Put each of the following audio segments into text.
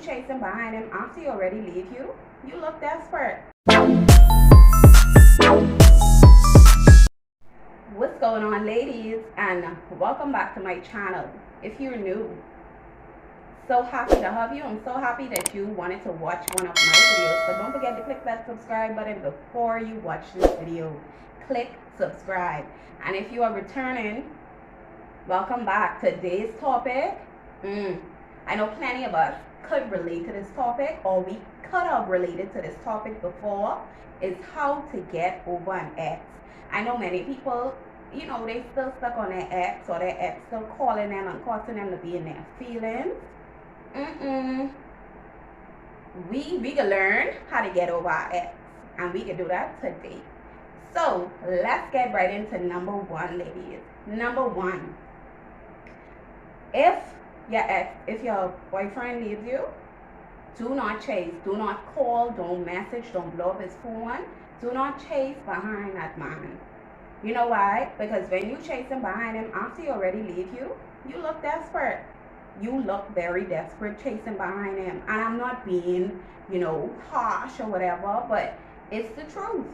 chasing behind him after he already leave you, you look desperate. What's going on, ladies, and welcome back to my channel. If you're new, so happy to have you. I'm so happy that you wanted to watch one of my videos. So don't forget to click that subscribe button before you watch this video. Click subscribe. And if you are returning, welcome back. Today's topic, I know plenty of us could relate to this topic, or we could have related to this topic before, is how to get over an ex. I know many people, you know, they still stuck on their ex, or their ex still calling them and causing them to be in their feelings. We can learn how to get over our ex, and we can do that today. So let's get right into number one, ladies. Number one, if your boyfriend leaves you, do not chase, do not call, don't message, don't blow up his phone. Do not chase behind that man. You know why? Because when you chase him behind him after he already leave you, you look desperate. You look very desperate chasing behind him. And I'm not being, harsh or whatever, but it's the truth.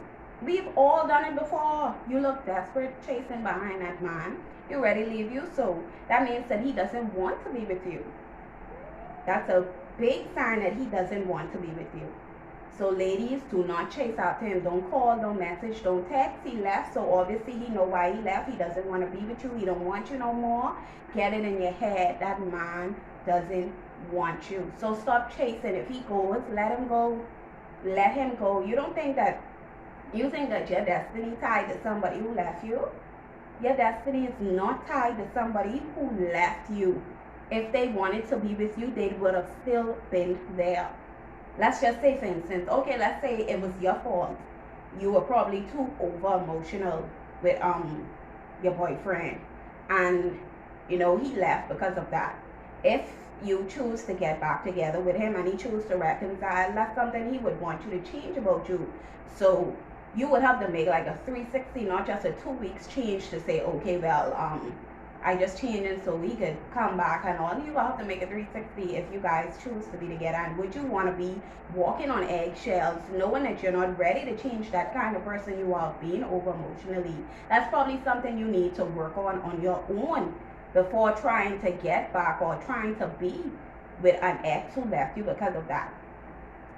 We've all done it before. You look desperate chasing behind that man. He already leave you, so that means that he doesn't want to be with you. That's a big sign that he doesn't want to be with you. So ladies, do not chase after him. Don't call, don't message, don't text. He left, so obviously he know why he left. He doesn't want to be with you. He don't want you no more. Get it in your head. That man doesn't want you. So stop chasing. If he goes, let him go. Let him go. You think that your destiny tied to somebody who left you? Your destiny is not tied to somebody who left you. If they wanted to be with you, they would have still been there. Let's just say, for instance, okay, let's say it was your fault. You were probably too over emotional with your boyfriend, and he left because of that. If you choose to get back together with him and he chooses to reconcile, that's something he would want you to change about you. So you would have to make like a 360, not just a 2 weeks change to say, okay, well, I just changed it so we could come back and all. You will have to make a 360 if you guys choose to be together. And would you want to be walking on eggshells, knowing that you're not ready to change that kind of person you are, being over emotionally? That's probably something you need to work on your own before trying to get back or trying to be with an ex who left you because of that.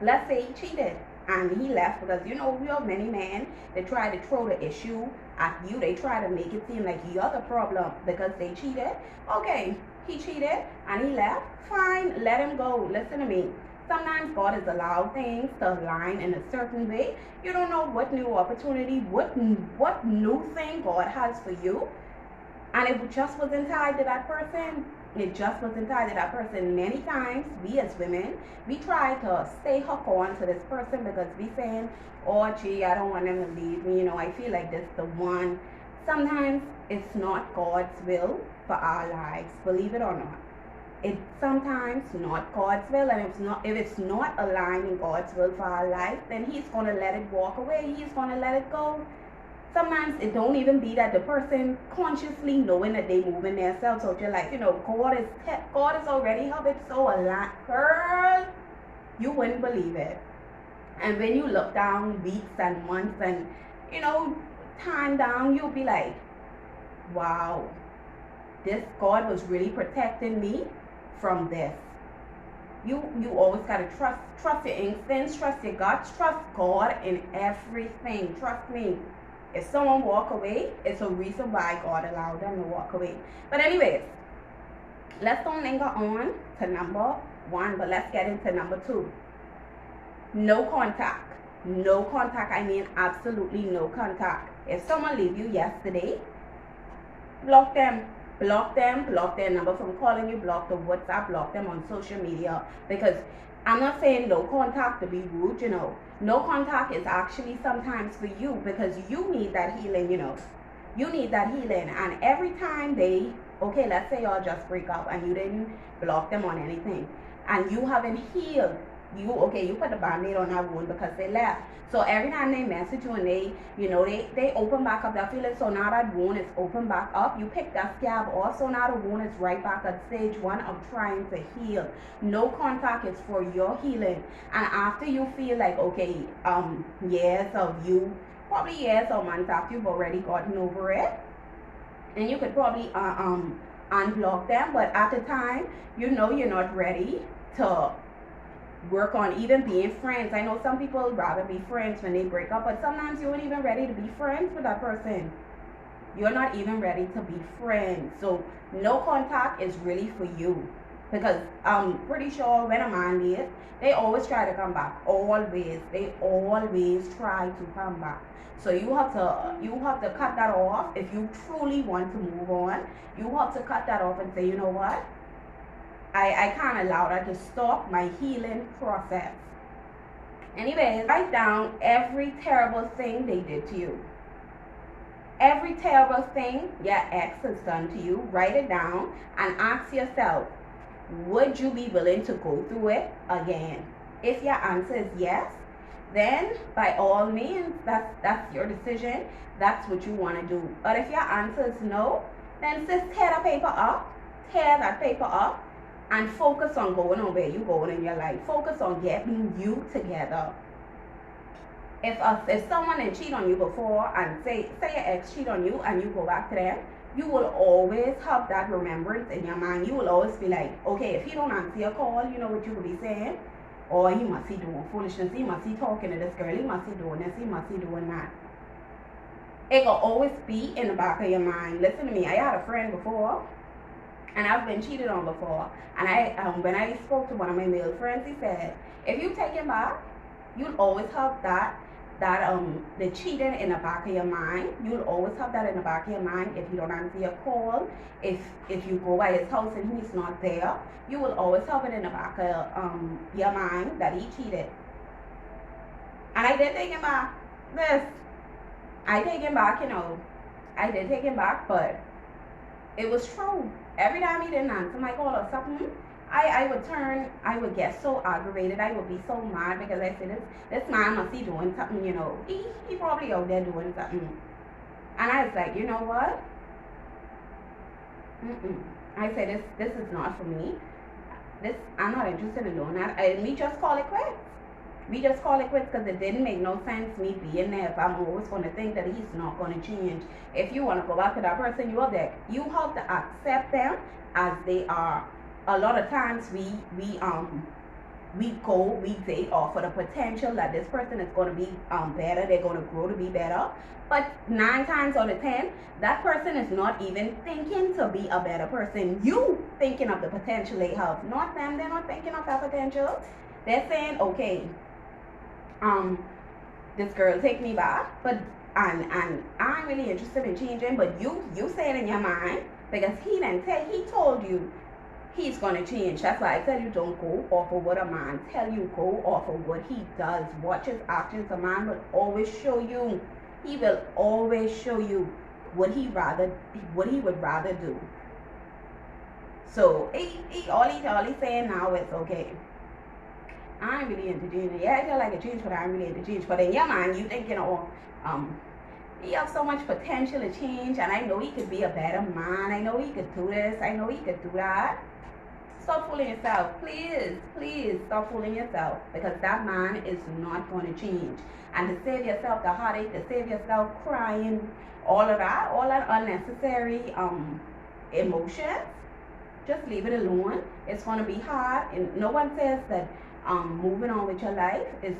Let's say he cheated and he left because we have many men that try to throw the issue at you. They try to make it seem like you're the problem because they cheated. Okay, he cheated and he left. Fine, let him go. Listen to me. Sometimes God has allowed things to align in a certain way. You don't know what new opportunity, what new thing God has for you. And it just wasn't tied to that person. It just wasn't tied to that person. Many times, we as women, we try to stay hooked on to this person because we saying, oh gee, I don't want them to leave me. I feel like this is the one. Sometimes it's not God's will for our lives, believe it or not. It's sometimes not God's will, and if it's not aligned in God's will for our life, then He's gonna let it walk away. He's gonna let it go. Sometimes it don't even be that the person consciously knowing that they moving themselves out your life. God is already have it so aligned. Girl, you wouldn't believe it. And when you look down weeks and months and time down, you'll be like, wow, this God was really protecting me from this. You always gotta trust your instincts, trust your guts, trust God in everything. Trust me. If someone walk away, it's a reason why God allowed them to walk away. But anyways, let's don't linger on to number one, but let's get into number two. No contact. No contact. I mean absolutely no contact. If someone leave you yesterday, block them. Block them. Block their number from calling you. Block the WhatsApp. Block them on social media. Because I'm not saying no contact to be rude, No contact is actually sometimes for you because you need that healing, You need that healing. And every time okay, let's say y'all just break up and you didn't block them on anything and you haven't healed you put the band-aid on that wound because they left. So every time they message you and they open back up that feeling, so now that wound is open back up, you pick that scab off, so now the wound is right back at stage 1 of trying to heal. No contact is for your healing. And after you feel like, okay, years of you, probably years or months after you've already gotten over it, and you could probably unblock them, but at the time, you know you're not ready to work on even being friends. I know some people rather be friends when they break up, but sometimes you ain't even ready to be friends with that person. You're not even ready to be friends. So no contact is really for you, because I'm pretty sure when a man leaves, they always try to come back. They always try to come back. So you have to cut that off. If you truly want to move on, you have to cut that off and say, you know what? I can't allow that to stop my healing process. Anyways, write down every terrible thing they did to you. Every terrible thing your ex has done to you, write it down and ask yourself, would you be willing to go through it again? If your answer is yes, then by all means, that's your decision. That's what you want to do. But if your answer is no, then just tear that paper up, and focus on going on where you're going in your life. Focus on getting you together. If someone had cheated on you before, and say your ex cheat on you and you go back to them, you will always have that remembrance in your mind. You will always be like, okay, if he don't answer your call, you know what you will be saying? Or he must be doing foolishness, he must be talking to this girl, he must be doing this, he must be doing that. It will always be in the back of your mind. Listen to me, I had a friend before, and I've been cheated on before. And when I spoke to one of my male friends, he said, if you take him back, you'll always have the cheating in the back of your mind. You'll always have that in the back of your mind. If you don't answer your call, if you go by his house and he's not there, you will always have it in the back of your mind that he cheated. And I did take him back. I take him back, I did take him back, but it was true. Every time he didn't answer my call or something, I would get so aggravated. I would be so mad because I said, this man must be doing something, he probably out there doing something. And I was like, you know what? I said, this is not for me. I'm not interested in doing that. And we just call it quits. We just call it quits because it didn't make no sense me being there if I'm always going to think that he's not going to change. If you want to go back to that person, you have to accept them as they are. A lot of times we date off for the potential that this person is going to be better, they're going to grow to be better. But 9 times out of 10, that person is not even thinking to be a better person. You thinking of the potential they have, not them. They're not thinking of that potential. They're saying, okay, this girl take me back, but and I'm really interested in changing, but you say it in your mind because he told you he's gonna change. That's why I tell you, don't go off of what a man tell you, go off of what he does. Watch his actions. A man will always show you. He will always show you what he would rather do. So all he's saying now is, okay, I'm really into change. Yeah, I feel like a change, but I'm really into change. But in your mind, you think, he has so much potential to change, and I know he could be a better man. I know he could do this. I know he could do that. Stop fooling yourself. Please stop fooling yourself, because that man is not going to change. And to save yourself the heartache, to save yourself crying, all that unnecessary emotions, just leave it alone. It's going to be hard, and no one says that moving on with your life is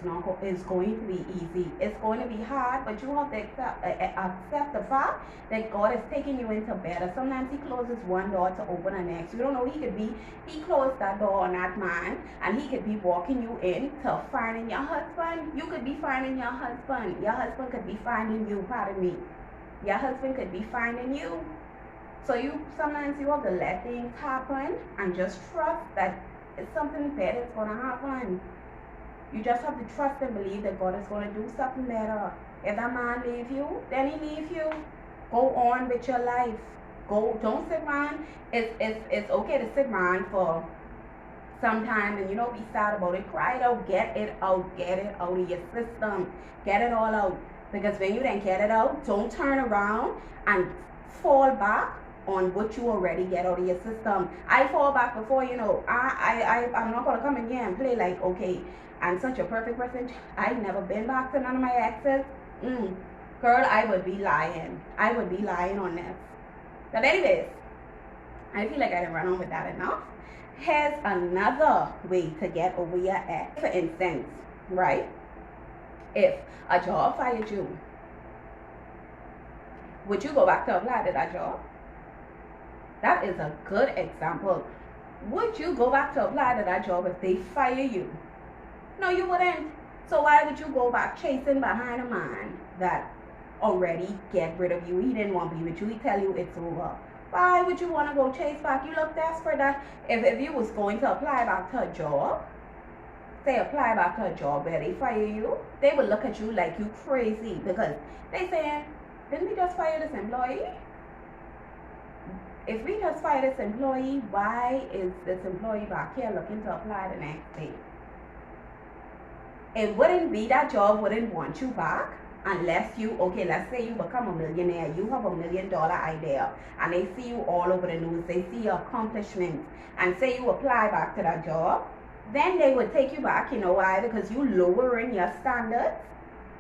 going to be easy. It's going to be hard, but you have to accept the fact that God is taking you into better. Sometimes he closes one door to open the next. You don't know, he closed that door on that man, and he could be walking you into finding your husband. You could be finding your husband. Your husband could be finding you, pardon me. Your husband could be finding you. So sometimes you have to let things happen and just trust that it's something better is going to happen. You just have to trust and believe that God is going to do something better. If that man leave you, then he leave you. Go on with your life. Don't sit around. It's okay to sit around for sometimes, and be sad about it, cry it out, get it out of your system, get it all out. Because when you then get it out, don't turn around and fall back on what you already get out of your system. I fall back before, I'm not gonna come in here and play like, okay, I'm such a perfect person. I've never been back to none of my exes. Girl, I would be lying. I would be lying on this. But anyways, I feel like I didn't run on with that enough. Here's another way to get over your ex. For instance, right? If a job fired you, would you go back to apply to that job? That is a good example. Would you go back to apply to that job if they fire you? No, you wouldn't. So why would you go back chasing behind a man that already get rid of you? He didn't want to be with you. He tell you it's over. Why would you want to go chase back? You look desperate. That if you was going to apply back to a job, say apply back to a job where they fire you, they would look at you like you crazy, because they saying, didn't we just fire this employee? If we just fire this employee, why is this employee back here looking to apply the next day? It wouldn't be, that job wouldn't want you back unless you, okay, let's say you become a millionaire, you have $1 million idea, and they see you all over the news, they see your accomplishments, and say you apply back to that job, then they would take you back. You know why? Because you lowering your standards.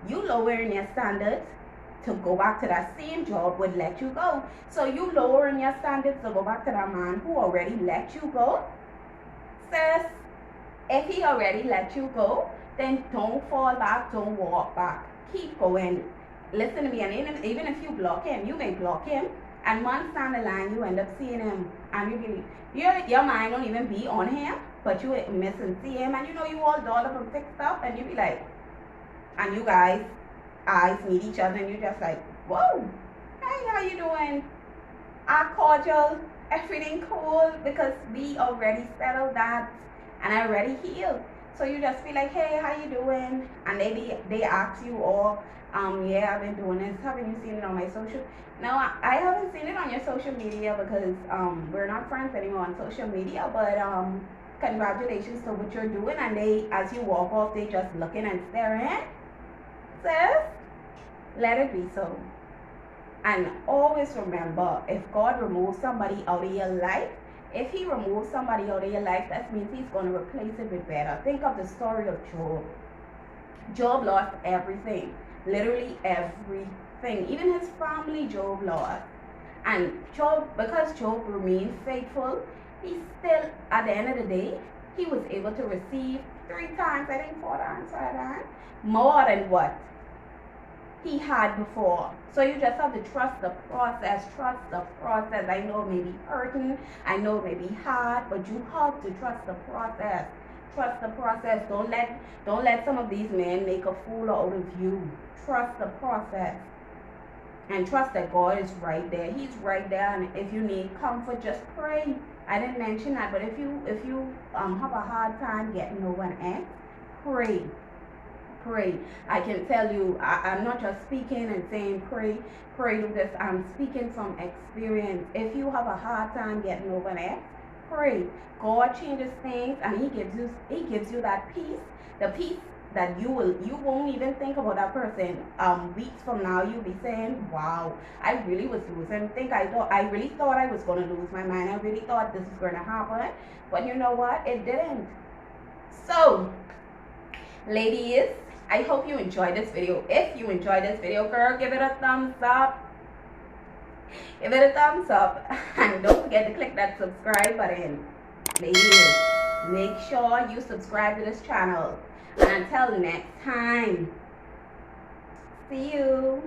You lowering your standards to go back to that same job would let you go. So you lowering your standards to go back to that man who already let you go. Sis, if he already let you go, then don't fall back, don't walk back. Keep going. Listen to me, and even if you block him, you may block him, and months down the line, you end up seeing him, and your mind don't even be on him, but you miss and see him, and you all dolled up and fixed up, and you be like, and you guys eyes meet each other, and you're just like, whoa, hey, how you doing? I cordial, everything cool, because we already settled that, and I already healed. So you just be like, hey, how you doing? And they ask you, or yeah, I've been doing this. Haven't you seen it on my social? No, I haven't seen it on your social media, because we're not friends anymore on social media. But congratulations to what you're doing. And they, as you walk off, they just looking and staring. Sis, let it be so. And always remember, if God removes somebody out of your life, if he removes somebody out of your life, that means he's going to replace it with better. Think of the story of Job. Job lost everything. Literally everything. Even his family, Job lost. And Job, because Job remained faithful, he still, at the end of the day, he was able to receive 3 times, I think 4 times, 5 times, more than what he had before. So you just have to trust the process. Trust the process. I know it may be hurting, I know it may be hard, but you have to trust the process. Trust the process. Don't let some of these men make a fool out of you. Trust the process, and trust that God is right there. He's right there. And if you need comfort, just pray. I didn't mention that, but if you have a hard time getting over an ex, pray. Pray. I can tell you, I'm not just speaking and saying pray do this. I'm speaking from experience. If you have a hard time getting over an ex, pray. God changes things, and he gives you that peace, the peace that you won't even think about that person. Weeks from now, you'll be saying, wow, I really was losing. I really thought I was going to lose my mind. I really thought this was going to happen, but you know what? It didn't. So, ladies, I hope you enjoyed this video. If you enjoyed this video, girl, give it a thumbs up. Give it a thumbs up. And don't forget to click that subscribe button. Ladies, make sure you subscribe to this channel. And until next time, see you.